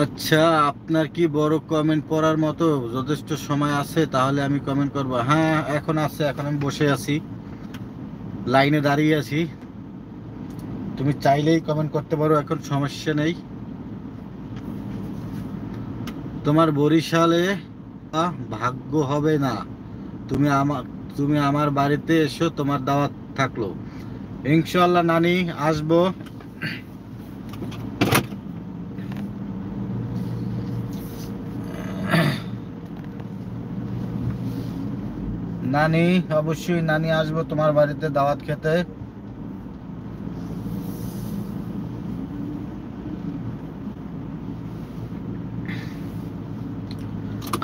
আচ্ছা, আপনার কি বড় কমেন্ট পড়ার মতো যথেষ্ট সময় আছে? তাহলে আমি কমেন্ট করব। হ্যাঁ, এখন আছে। এখন আমি বসে আছি, লাইনে দাঁড়িয়ে আছি। তুমি চাইলেই কমেন্ট করতে পারো, এখন সমস্যা নেই। তোমার বরিশালে ভাগ্য হবে না। তুমি আমার তুমি আমার বাড়িতে এসো, তোমার দাওয়াত থাকলো। ইনশাআল্লাহ নানি, আসবো। নানি, অবশ্যই নানি, আসবো তোমার বাড়িতে দাওয়াত খেতে।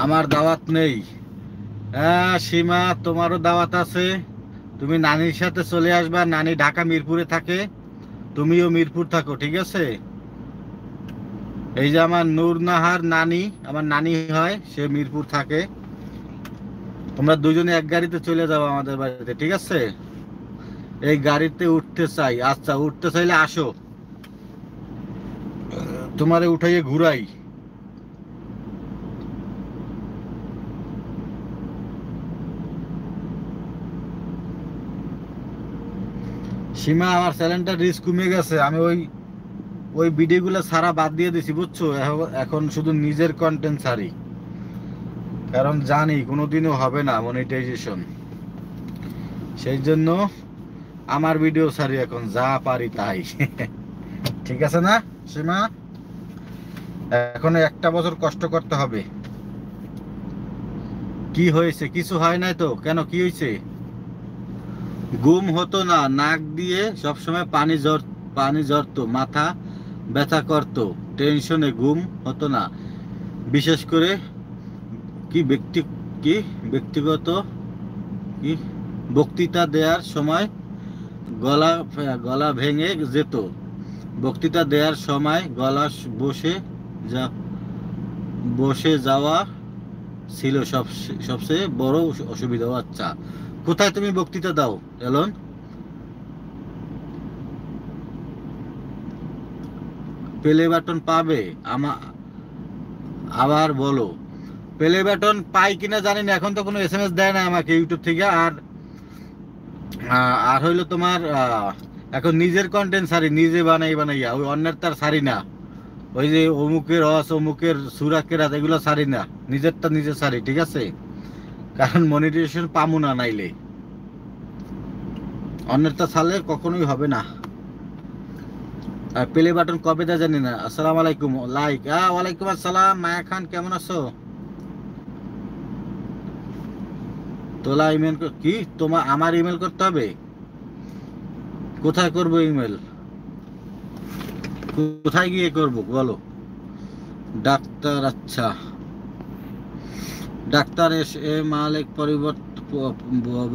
আমার দাওয়াত নেই। হ্যাঁ সীমা, তোমারও দাওয়াত আছে। তুমি নানির সাথে চলে আসবা। নানি ঢাকা মিরপুরে থাকে, তুমিও মিরপুর থাকো, ঠিক আছে? এই যে আমার নূর নাহার নানি, আমার নানি হয়, সে মিরপুর থাকে। তোমরা দুজনে এক গাড়িতে চলে যাবো আমাদের বাড়িতে, ঠিক আছে? এই গাড়িতে উঠতে চাই। আচ্ছা, উঠতে চাইলে আসো, তোমারে উঠাইয়ে ঘুরাই। সীমা, আমার চ্যানেলটা রিচ কমে গেছে। আমি ওই ওই ভিডিওগুলো সারা বাদ দিয়ে দিছি, বুঝছো? এখন শুধু নিজের কন্টেন্ট ছাড়ি, কারণ জানি কোনোদিনও হবে না মনিটাইজেশন। সেই জন্য আমার ভিডিও ছাড়ি এখন, যা পারি তাই। ঠিক আছে না সীমা? এখন একটা বছর কষ্ট করতে হবে। কি হয়েছে? কিছু হয় নাই তো? কেন, কি হয়েছে? ঘুম হতো না, নাক দিয়ে সবসময় পানি ঝরতো, মাথা ব্যথা করতো, টেনশনে ঘুম হতো না। বিশেষ করে কি ব্যক্তি কি ব্যক্তিগত কি বক্তৃতা দেওয়ার সময় গলা গলা ভেঙে যেত। বক্তৃতা দেওয়ার সময় গলা যা বসে যাওয়া ছিল সবচেয়ে বড় অসুবিধা। আচ্ছা, কোথায় তুমি বক্তৃতা দাও এলন? প্লে বাটন পাবে? আবার বলো। প্লে বাটন পাই কিনা জানি না, এখন তো কোনো এসএমএস দেয় না আমাকে ইউটিউব থেকে। আর আর হইলো তোমার এখন নিজের কন্টেন্ট সারি, নিজে বানাইয়া, ওই অন্যের তার সারি না। ওই যে অমুকের অমুকের সুরাকেরাত, এগুলো সারি না। নিজেরটা নিজে সারি, ঠিক আছে? কারণ মনিটাইজেশন পামু না নাইলে। অন্যেরটা ছাড়লে কখনোই হবে না। আর প্লে বাটন কবে দেয় জানি না। আসসালামু আলাইকুম। লাইক, ওয়ালাইকুম আসসালাম। মায়া খান, কেমন আছো? তোলা ইমেল কি তোমার? আমার ইমেল করতে হবে? কোথায় করব ইমেল? কোথায় গিয়ে করব বলো? ডাক্তার, আচ্ছা। ডাক্তার এস এ মালিক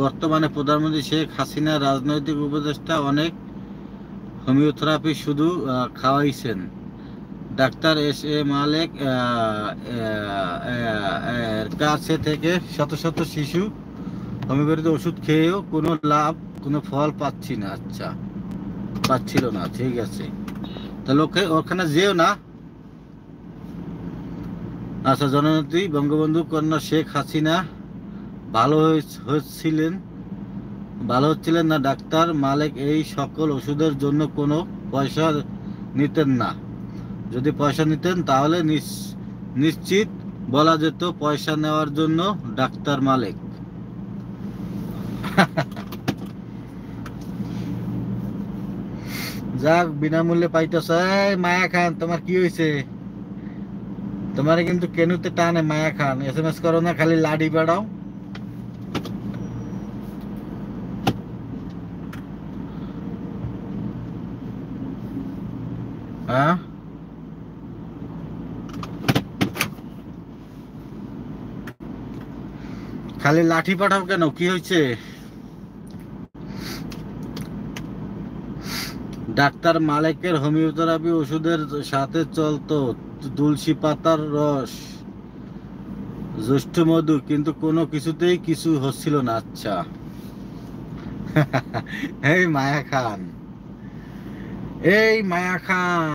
বর্তমানে প্রধানমন্ত্রী শেখ হাসিনা রাজনৈতিক উপদেষ্টা, অনেক হোমিওথেরাপি শুধু খাওয়াইছেন। ডাক্তার এস এ মালিক এর কাছে থেকে শত শত শিশু হোমিওপ্যাথি ওষুধ খেয়েও কোনো ফল পাচ্ছি না। আচ্ছা, পাচ্ছিল না, ঠিক আছে। তাহলে ওখানে যেও না। আচ্ছা, জননেত্রী বঙ্গবন্ধু কন্যা শেখ হাসিনা ভালো হচ্ছিলেন ভালো হচ্ছিলেন না। ডাক্তার মালিক এই সকল ওষুধের জন্য কোনো পয়সা নিতেন না। যদি পয়সা নিতেন তাহলে নিশ্চিত বলা যেত পয়সা নেওয়ার জন্য ডাক্তার মালিক। যাক, বিনামূল্যে পাইতেছ। মায়া খান, তোমার কি হয়েছে? তোমার কিন্তু কেনুতে টানে মায়া খান। এসএমএস করো না, খালি লাডি বাড়াও। হ্যাঁ, খালি লাঠি পাঠাও কেন? কি হয়েছে? ডাক্তার মালিকের হোমিওথেরাপি ওষুধের সাথে চলতো তুলসী পাতার রস, জ্যৈষ্ঠ মধু, কিন্তু কোনো কিছুতেই কিছু হচ্ছিল না। আচ্ছা। এই মায়া খান, এই মায়া খান।